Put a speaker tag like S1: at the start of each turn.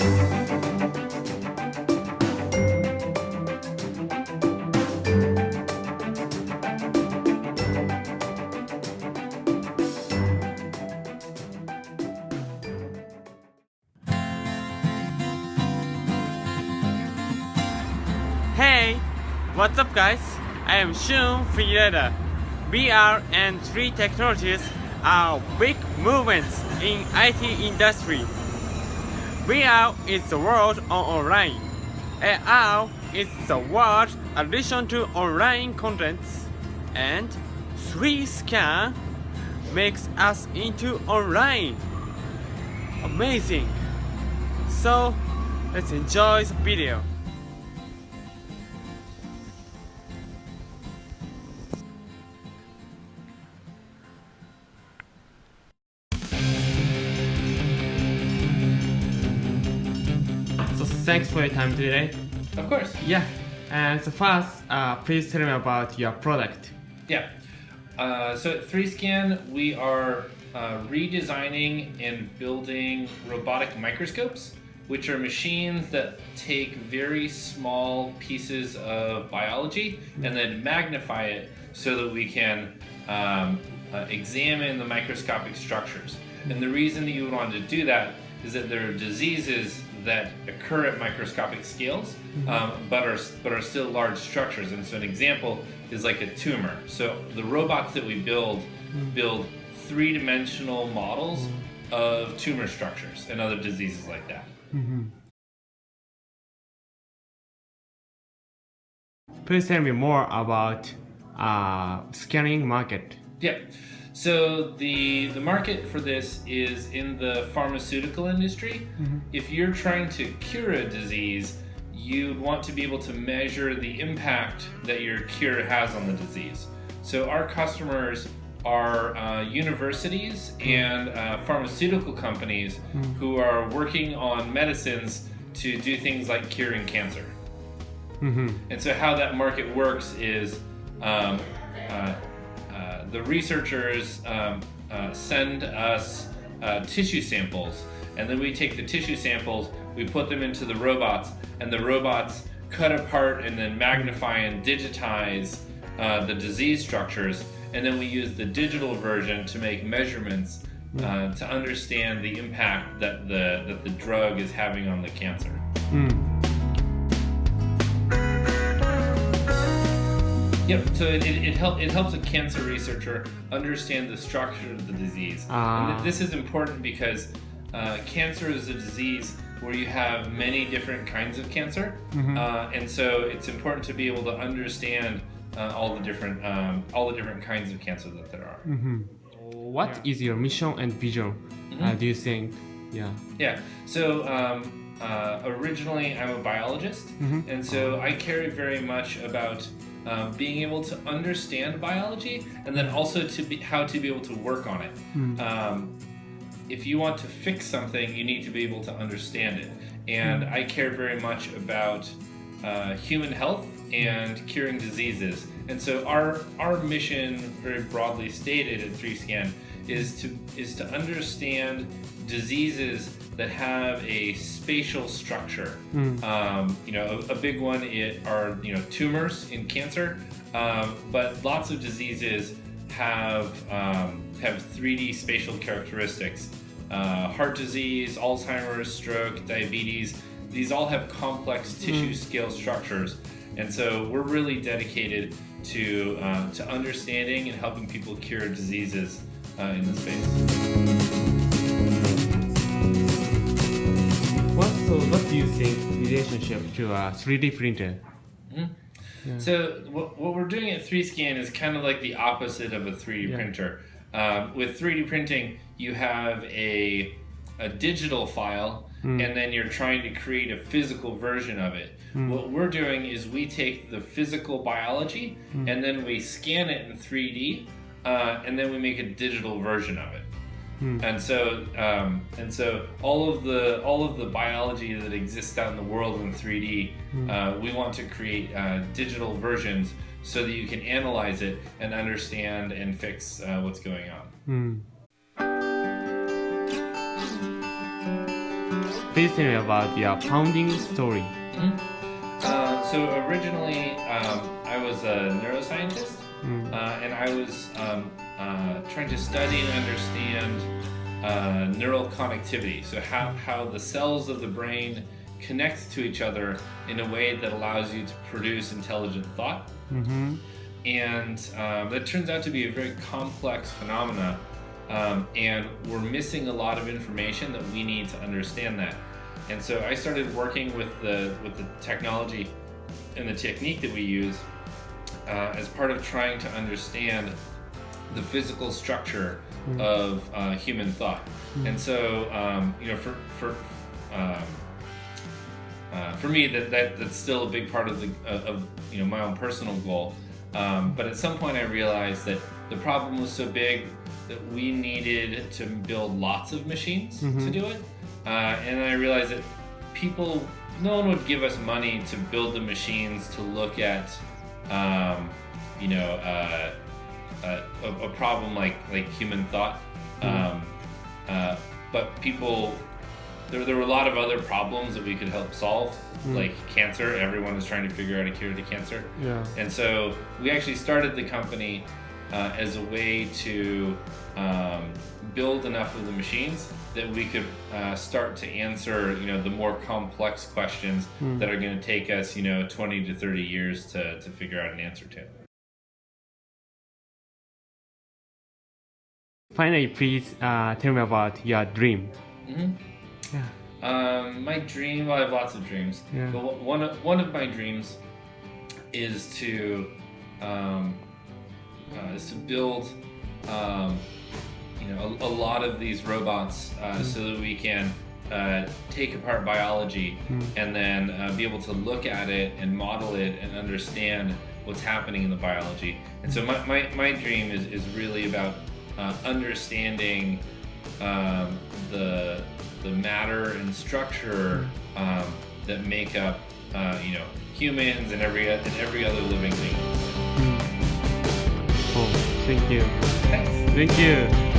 S1: Hey, what's up guys? I am Shun, FREERIDER. VR and 3D technologies are big movements in IT industry. VR is the world on online. AR is the world addition to online contents. And 3D scan makes us into online. Amazing! So, let's enjoy the video. So thanks for your time today.
S2: Of course.
S1: Yeah, and so first, please tell me about your product.
S2: Yeah. So at 3Scan, we are redesigning and building robotic microscopes, which are machines that take very small pieces of biology and then magnify it so that we can examine the microscopic structures. And the reason that you would want to do that is that there are diseases that occur at microscopic scales, but are still large structures. And so an example is like a tumor. So the robots that we build three-dimensional models of tumor structures and other diseases like that.
S1: Please tell me more about scanning market.
S2: Yeah. So the market for this is in the pharmaceutical industry. If you're trying to cure a disease, you'd want to be able to measure the impact that your cure has on the disease. So our customers are universities and pharmaceutical companies who are working on medicines to do things like curing cancer. And so how that market works is the researchers send us tissue samples, and then we take the tissue samples, we put them into the robots, and the robots cut apart and then magnify and digitize the disease structures, and then we use the digital version to make measurements to understand the impact that the drug is having on the cancer. Yep, so it helps a cancer researcher understand the structure of the disease. And this is important because cancer is a disease where you have many different kinds of cancer, and so it's important to be able to understand all the different kinds of cancer that there are.
S1: What is your mission and vision? Do you think?
S2: Yeah. So originally I'm a biologist, and so I care very much about being able to understand biology, and then also how to be able to work on it. If you want to fix something, you need to be able to understand it. And I care very much about human health and curing diseases. And so our mission, very broadly stated at 3Scan, is to understand diseases that have a spatial structure. A big one are tumors in cancer, but lots of diseases have 3D spatial characteristics. Heart disease, Alzheimer's, stroke, diabetes, these all have complex tissue scale structures. And so we're really dedicated to understanding and helping people cure diseases in the space.
S1: What do you think relationship to a 3D printer?
S2: So what we're doing at 3Scan is kind of like the opposite of a 3D printer. With 3D printing, you have a digital file, and then you're trying to create a physical version of it. What we're doing is we take the physical biology, and then we scan it in 3D, and then we make a digital version of it. And so all of the biology that exists out in the world in 3D, we want to create digital versions so that you can analyze it and understand and fix what's going on.
S1: please tell me about your founding story.
S2: So originally, I was a neuroscientist, and I was trying to study and understand neural connectivity. So how the cells of the brain connect to each other in a way that allows you to produce intelligent thought. And that turns out to be a very complex phenomena, and we're missing a lot of information that we need to understand that. And so I started working with the technology and the technique that we use as part of trying to understand the physical structure of human thought. And so, for me, that's still a big part of my own personal goal. But at some point, I realized that the problem was so big that we needed to build lots of machines to do it. And I realized that no one would give us money to build the machines to look at, a problem like human thought. But there were a lot of other problems that we could help solve, like cancer. Everyone was trying to figure out a cure to cancer.
S1: Yeah.
S2: And so we actually started the company as a way to build enough of the machines that we could start to answer, the more complex questions that are going to take us, 20 to 30 years to figure out an answer to.
S1: Finally, please tell me about your dream. Yeah.
S2: My dream, well, I have lots of dreams.
S1: Yeah.
S2: But one of my dreams is to build a lot of these robots so that we can take apart biology and then be able to look at it and model it and understand what's happening in the biology. And so my dream is really about understanding the matter and structure that make up humans and every other living thing.
S1: Oh, thank you.
S2: Thanks.
S1: Thank you.